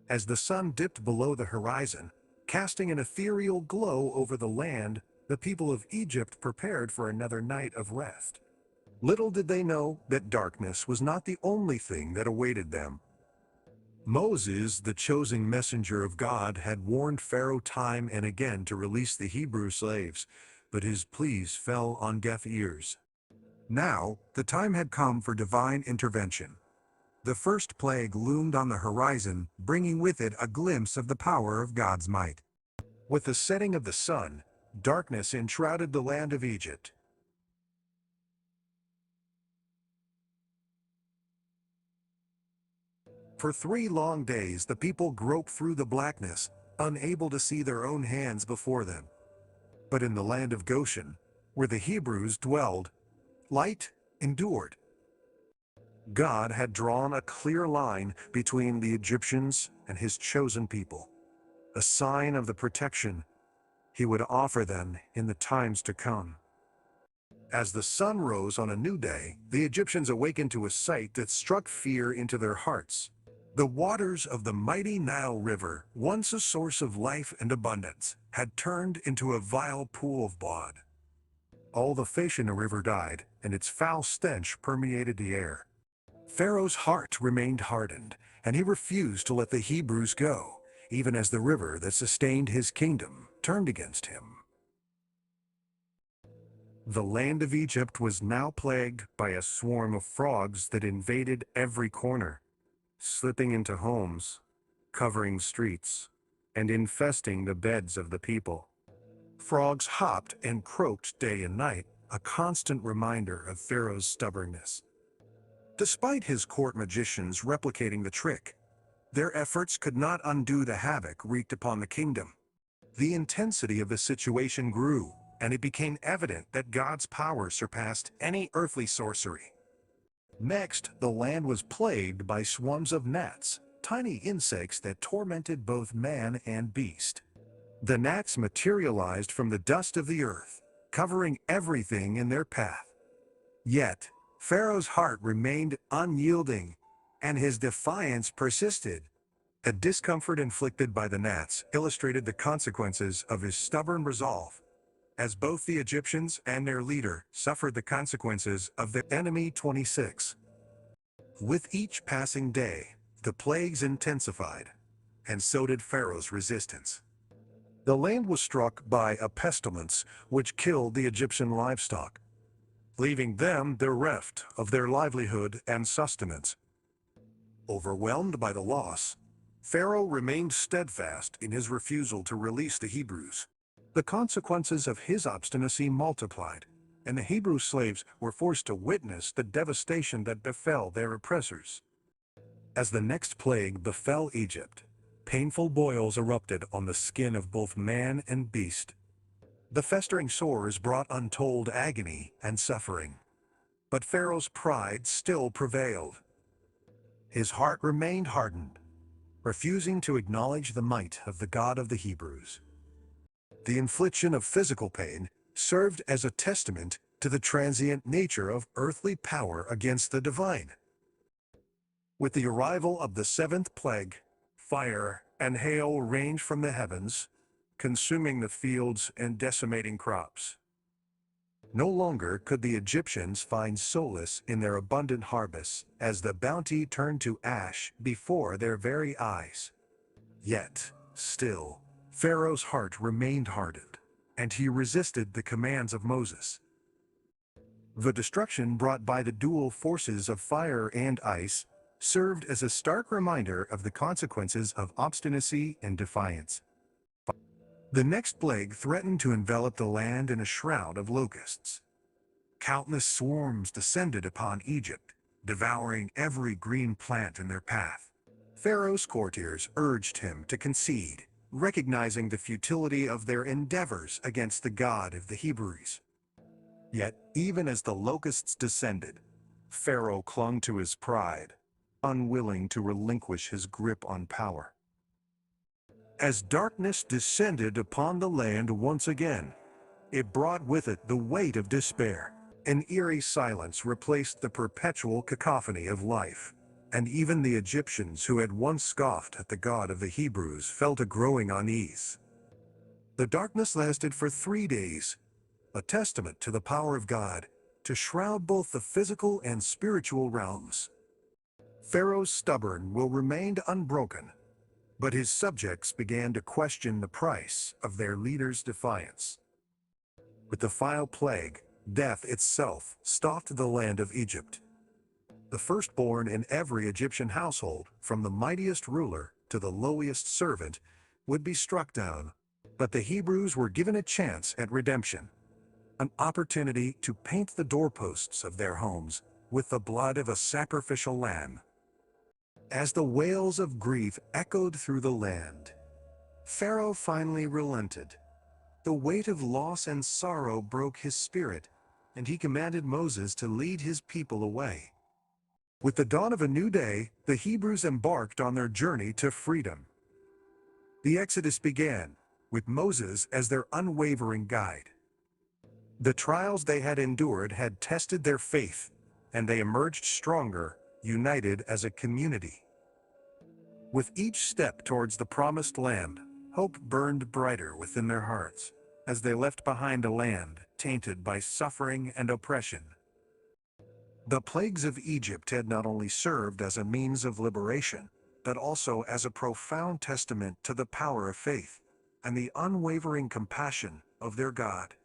As the sun dipped below the horizon, casting an ethereal glow over the land, the people of Egypt prepared for another night of rest. Little did they know that darkness was not the only thing that awaited them. Moses, the chosen messenger of God, had warned Pharaoh time and again to release the Hebrew slaves, but his pleas fell on deaf ears. Now, the time had come for divine intervention. The first plague loomed on the horizon, bringing with it a glimpse of the power of God's might. With the setting of the sun, darkness enshrouded the land of Egypt. For 3 long days the people groped through the blackness, unable to see their own hands before them. But in the land of Goshen, where the Hebrews dwelled, light endured. God had drawn a clear line between the Egyptians and his chosen people, a sign of the protection he would offer them in the times to come. As the sun rose on a new day, the Egyptians awakened to a sight that struck fear into their hearts. The waters of the mighty Nile River, once a source of life and abundance, had turned into a vile pool of blood. All the fish in the river died, and its foul stench permeated the air. Pharaoh's heart remained hardened, and he refused to let the Hebrews go, even as the river that sustained his kingdom turned against him. The land of Egypt was now plagued by a swarm of frogs that invaded every corner, slipping into homes, covering streets, and infesting the beds of the people. Frogs hopped and croaked day and night, a constant reminder of Pharaoh's stubbornness. Despite his court magicians replicating the trick, their efforts could not undo the havoc wreaked upon the kingdom. The intensity of the situation grew, and it became evident that God's power surpassed any earthly sorcery. Next, the land was plagued by swarms of gnats, tiny insects that tormented both man and beast. The gnats materialized from the dust of the earth, covering everything in their path. Yet, Pharaoh's heart remained unyielding, and his defiance persisted. The discomfort inflicted by the gnats illustrated the consequences of his stubborn resolve, as both the Egyptians and their leader suffered the consequences of their enemy. 26. With each passing day, the plagues intensified, and so did Pharaoh's resistance. The land was struck by a pestilence which killed the Egyptian livestock, leaving them bereft of their livelihood and sustenance. Overwhelmed by the loss, Pharaoh remained steadfast in his refusal to release the Hebrews. The consequences of his obstinacy multiplied, and the Hebrew slaves were forced to witness the devastation that befell their oppressors. As the next plague befell Egypt, painful boils erupted on the skin of both man and beast. The festering sores brought untold agony and suffering. But Pharaoh's pride still prevailed. His heart remained hardened, refusing to acknowledge the might of the God of the Hebrews. The infliction of physical pain served as a testament to the transient nature of earthly power against the divine. With the arrival of the 7th plague, fire and hail rained from the heavens, consuming the fields and decimating crops. No longer could the Egyptians find solace in their abundant harvests, as the bounty turned to ash before their very eyes. Yet, still, Pharaoh's heart remained hardened, and he resisted the commands of Moses. The destruction brought by the dual forces of fire and ice served as a stark reminder of the consequences of obstinacy and defiance. The next plague threatened to envelop the land in a shroud of locusts. Countless swarms descended upon Egypt, devouring every green plant in their path. Pharaoh's courtiers urged him to concede, recognizing the futility of their endeavors against the God of the Hebrews. Yet, even as the locusts descended, Pharaoh clung to his pride, unwilling to relinquish his grip on power. As darkness descended upon the land once again, it brought with it the weight of despair. An eerie silence replaced the perpetual cacophony of life. And even the Egyptians who had once scoffed at the God of the Hebrews felt a growing unease. The darkness lasted for 3 days, a testament to the power of God to shroud both the physical and spiritual realms. Pharaoh's stubborn will remained unbroken, but his subjects began to question the price of their leader's defiance. With the final plague, death itself stalked the land of Egypt. The firstborn in every Egyptian household, from the mightiest ruler to the lowliest servant, would be struck down. But the Hebrews were given a chance at redemption, an opportunity to paint the doorposts of their homes with the blood of a sacrificial lamb. As the wails of grief echoed through the land, Pharaoh finally relented. The weight of loss and sorrow broke his spirit, and he commanded Moses to lead his people away. With the dawn of a new day, the Hebrews embarked on their journey to freedom. The Exodus began, with Moses as their unwavering guide. The trials they had endured had tested their faith, and they emerged stronger, united as a community. With each step towards the promised land, hope burned brighter within their hearts, as they left behind a land tainted by suffering and oppression. The plagues of Egypt had not only served as a means of liberation, but also as a profound testament to the power of faith and the unwavering compassion of their God.